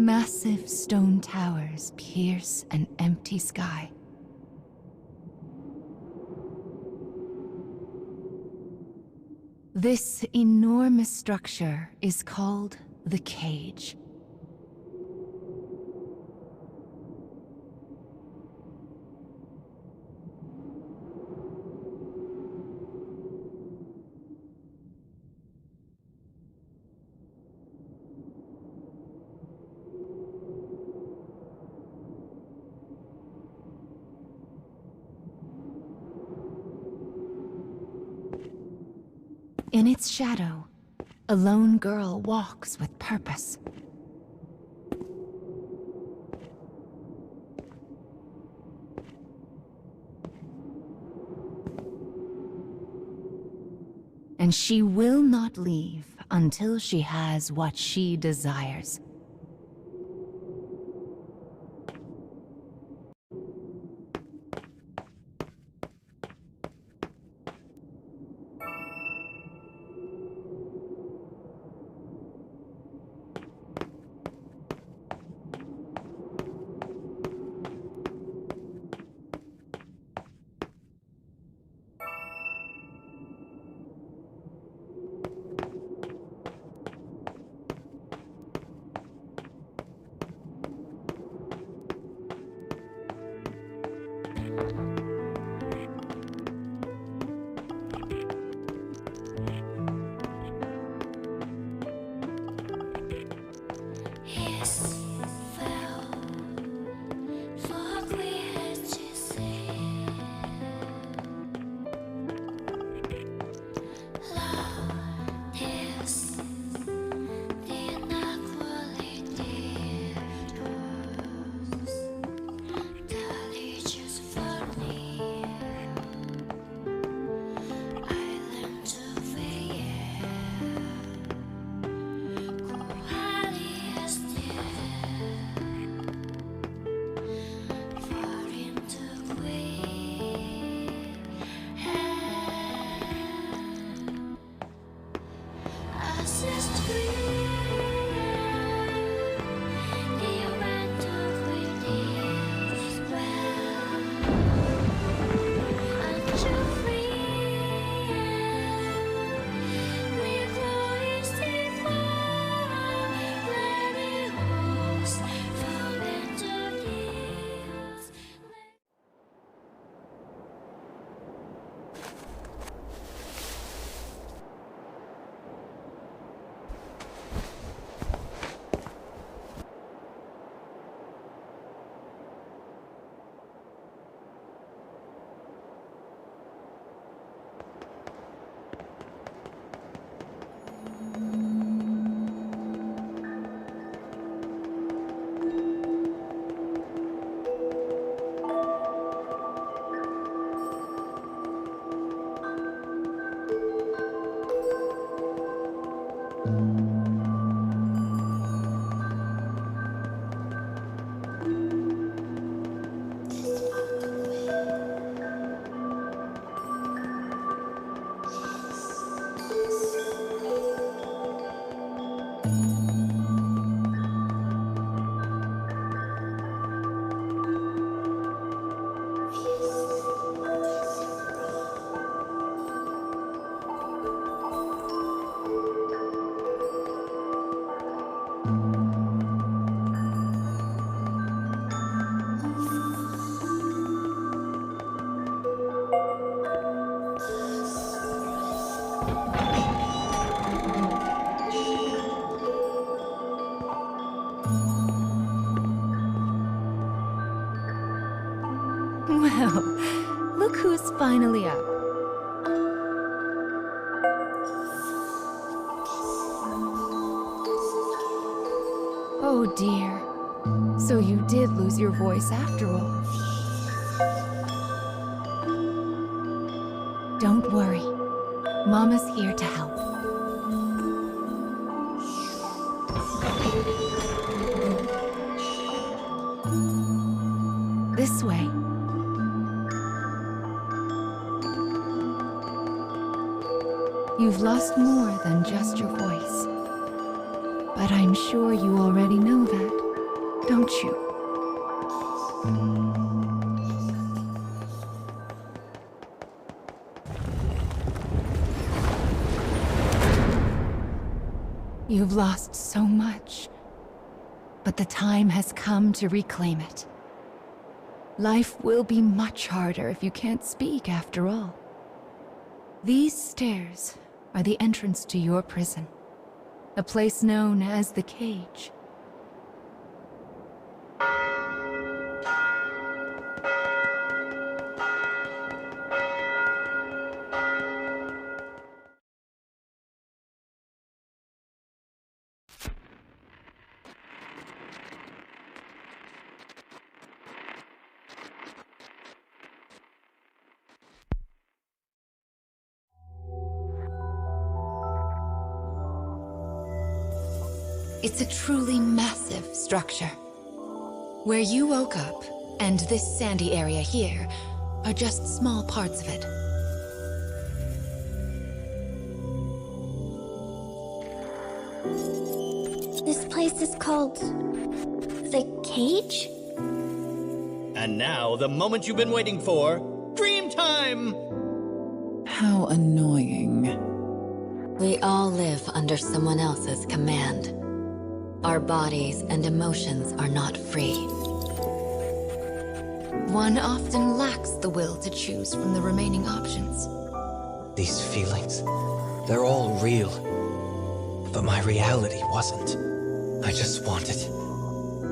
Massive stone towers pierce an empty sky. This enormous structure is called the Cage. In its shadow, a lone girl walks with purpose. And she will not leave until she has what she desires. Well, look who's finally up. Oh dear. So you did lose your voice after all. Don't worry. Mama's here to help. This way. You've lost more than just your voice. But I'm sure you already know that. don't you? You've lost so much, but the time has come to reclaim it. Life will be much harder if you can't speak after all. These stairs are the entrance to your prison, a place known as the Cage. It's a truly massive structure. Where you woke up, and this sandy area here, are just small parts of it. This place is called... the Cage? And now, the moment you've been waiting for, dream time! How annoying. We all live under someone else's command. Our bodies and emotions are not free. One often lacks the will to choose from the remaining options. These feelings, they're all real. But my reality wasn't. I just wanted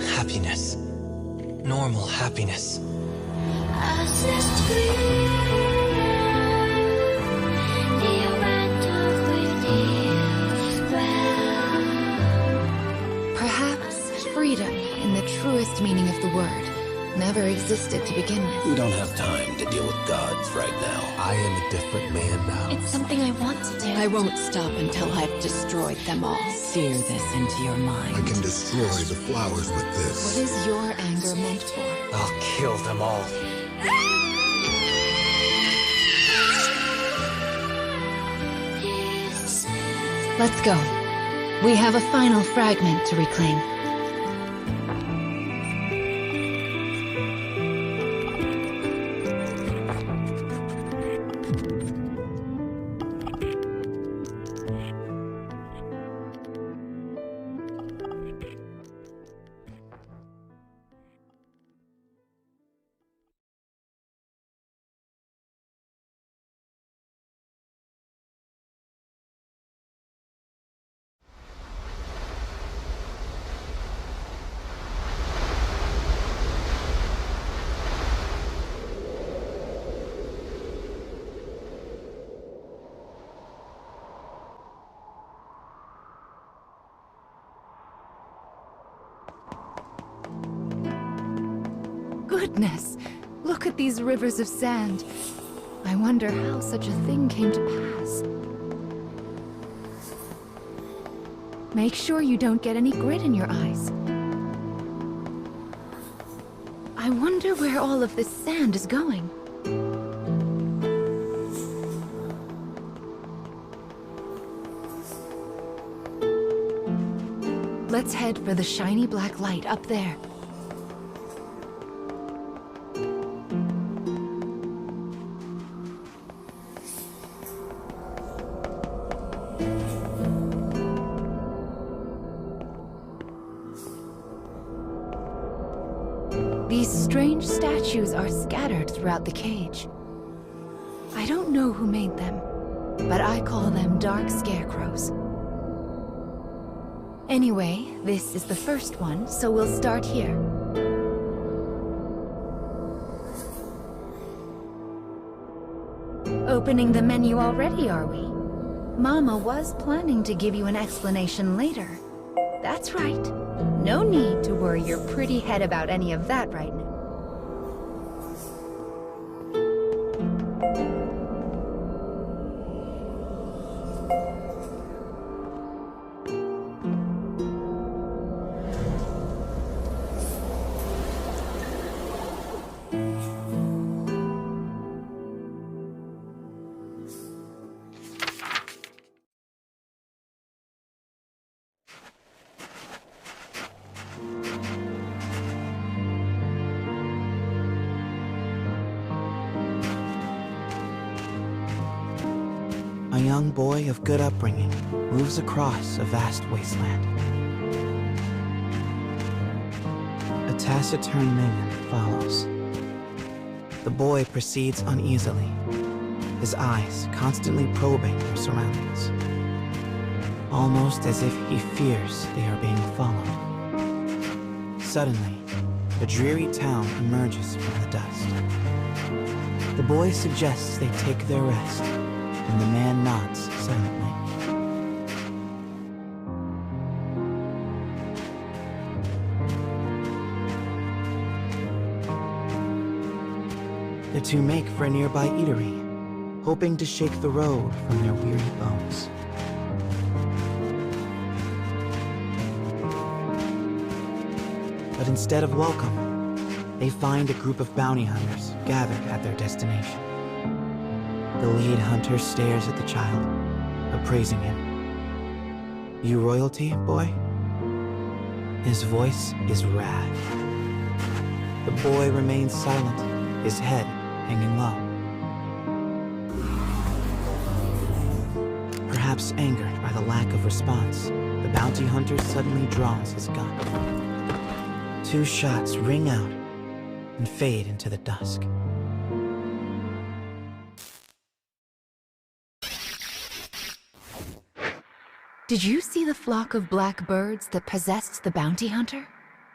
happiness. Normal happiness. Perhaps freedom, in the truest meaning of the word, never existed to begin with. We don't have time to deal with gods right now. I am a different man now. It's something I want to do. I won't stop until I've destroyed them all. Sear this into your mind. I can destroy the flowers with What this. is your anger meant for? I'll kill them all. Let's go. We have a final fragment to reclaim. Goodness! Look at these rivers of sand. I wonder how such a thing came to pass. Make sure you don't get any grit in your eyes. I wonder where all of this sand is going. Let's head for the shiny black light up there. These strange statues are scattered throughout the cage. I don't know who made them, but I call them dark scarecrows. Anyway, this is the first one, so we'll start here. Opening the menu already, are we? Mama was planning to give you an explanation later. That's right. No need to worry your pretty head about any of that right now. young boy of good upbringing moves across a vast wasteland. A taciturn minion follows. The boy proceeds uneasily, his eyes constantly probing their surroundings, almost as if he fears they are being followed. Suddenly, a dreary town emerges from the dust. The boy suggests they take their rest, and the man nods silently. The two make for a nearby eatery, hoping to shake the road from their weary bones. But instead of welcome, they find a group of bounty hunters gathered at their destination. The lead hunter stares at the child, appraising him. "You royalty, boy?" His voice is wrath. The boy remains silent, his head hanging low. Perhaps angered by the lack of response, the bounty hunter suddenly draws his gun. 2 shots ring out and fade into the dusk. Did you see the flock of black birds that possessed the bounty hunter?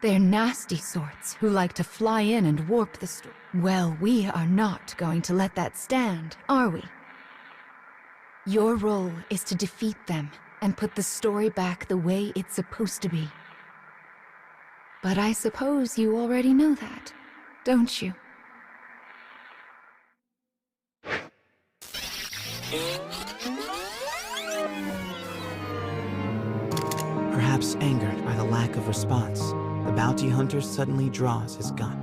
They're nasty sorts who like to fly in and warp the story. Well, we are not going to let that stand, are we? Your role is to defeat them and put the story back the way it's supposed to be. But I suppose you already know that, don't you? Perhaps angered by the lack of response, the bounty hunter suddenly draws his gun.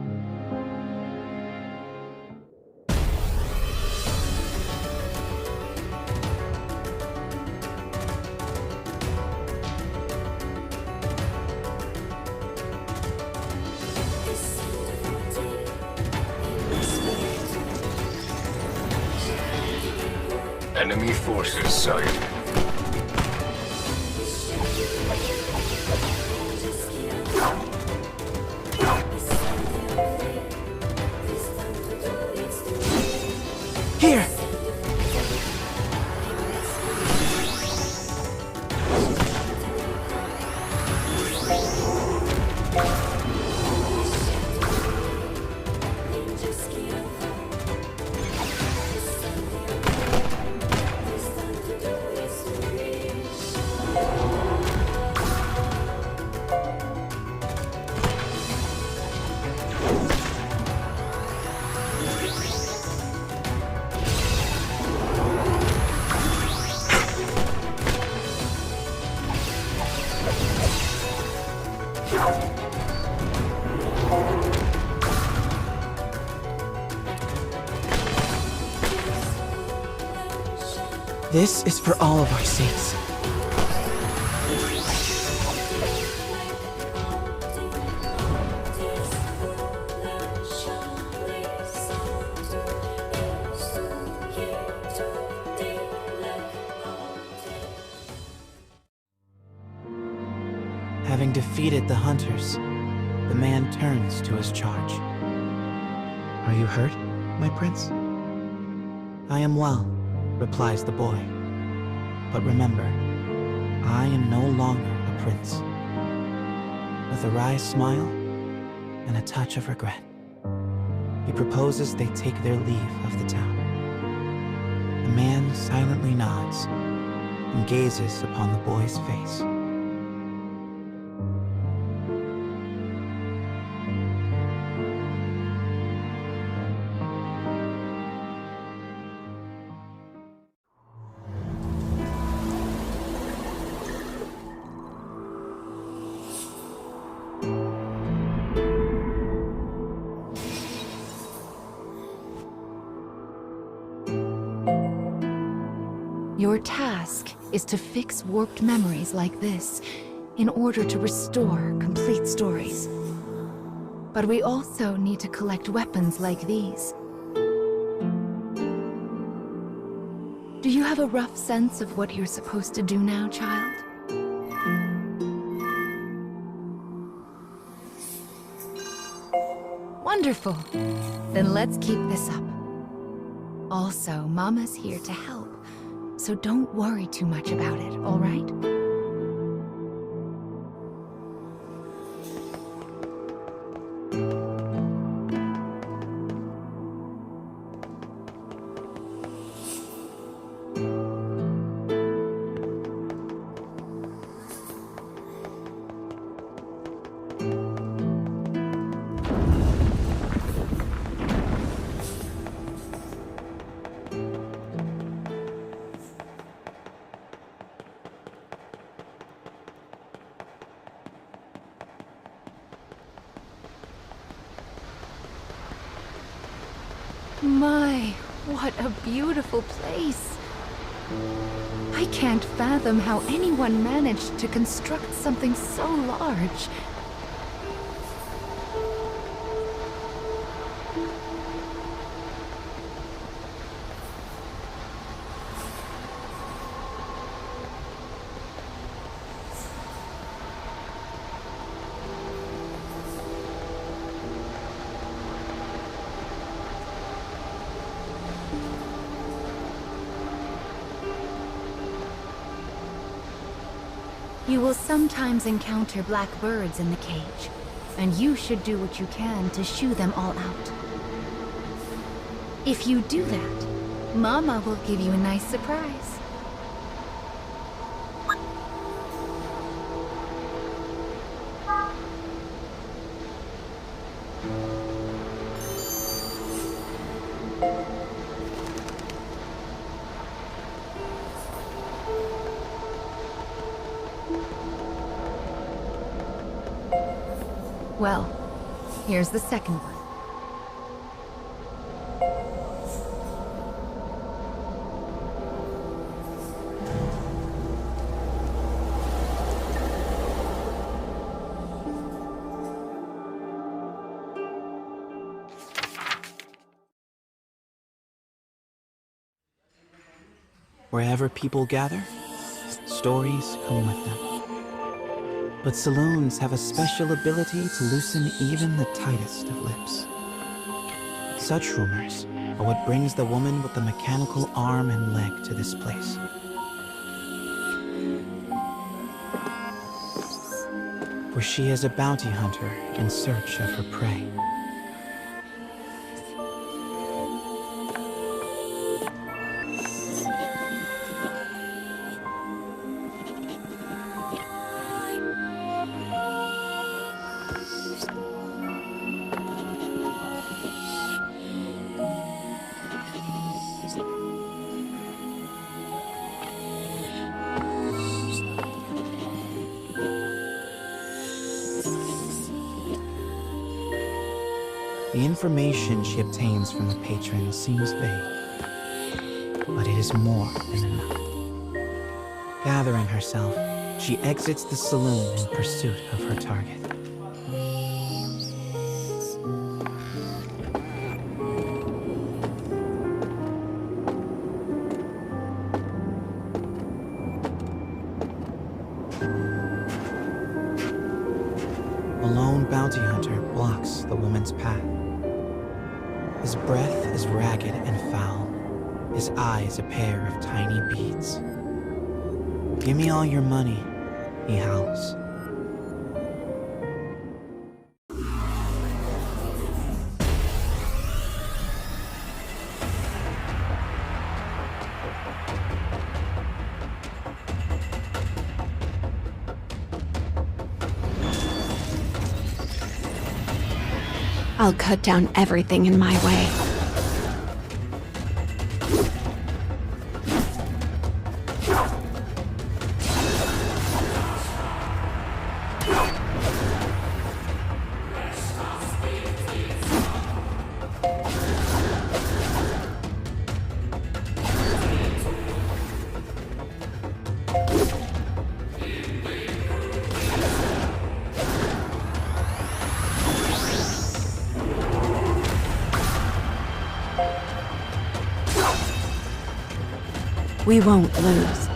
Enemy forces sighted. Here! This is for all of our sakes. Having defeated the hunters, the man turns to his charge. "Are you hurt, my prince?" "I am well," replies the boy. "But remember, I am no longer a prince." With a wry smile and a touch of regret, he proposes they take their leave of the town. The man silently nods and gazes upon the boy's face. Your task is to fix warped memories like this in order to restore complete stories. But we also need to collect weapons like these. Do you have have a rough sense of what you're supposed to do now, child? Wonderful. Then let's keep this up. Also, Mama's here to help, so don't worry too much about it, all right? My, what a beautiful place. I can't fathom how anyone managed to construct something so large. You will sometimes encounter black birds in the cage, and you should do what you can to shoo them all out. If you do that, Mama will give you a nice surprise. Well, here's the second one. Wherever people gather, stories come with them. But saloons have a special ability to loosen even the tightest of lips. Such rumors are what brings the woman with the mechanical arm and leg to this place. For she is a bounty hunter in search of her prey. The information she obtains from the patrons seems vague, but it is more than enough. Gathering herself, she exits the saloon in pursuit of her target. A lone bounty hunter blocks the woman's path. His breath is ragged and foul, his eyes a pair of tiny beads. "Give me all your money," he howls. I'll cut down everything in my way. We won't lose.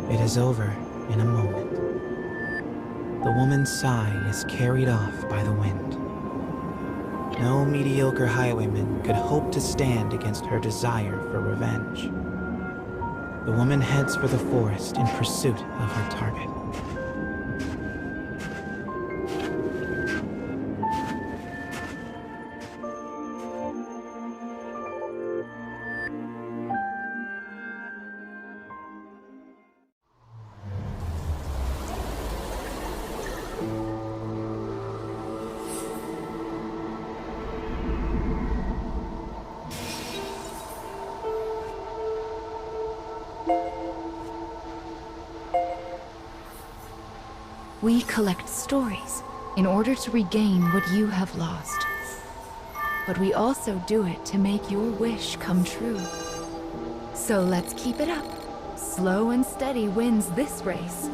It is over in a moment. The woman's sigh is carried off by the wind. No mediocre highwayman could hope to stand against her desire for revenge. The woman heads for the forest in pursuit of her target. We collect stories in order to regain what you have lost. But we also do it to make your wish come true. So let's keep it up. Slow and steady wins this race.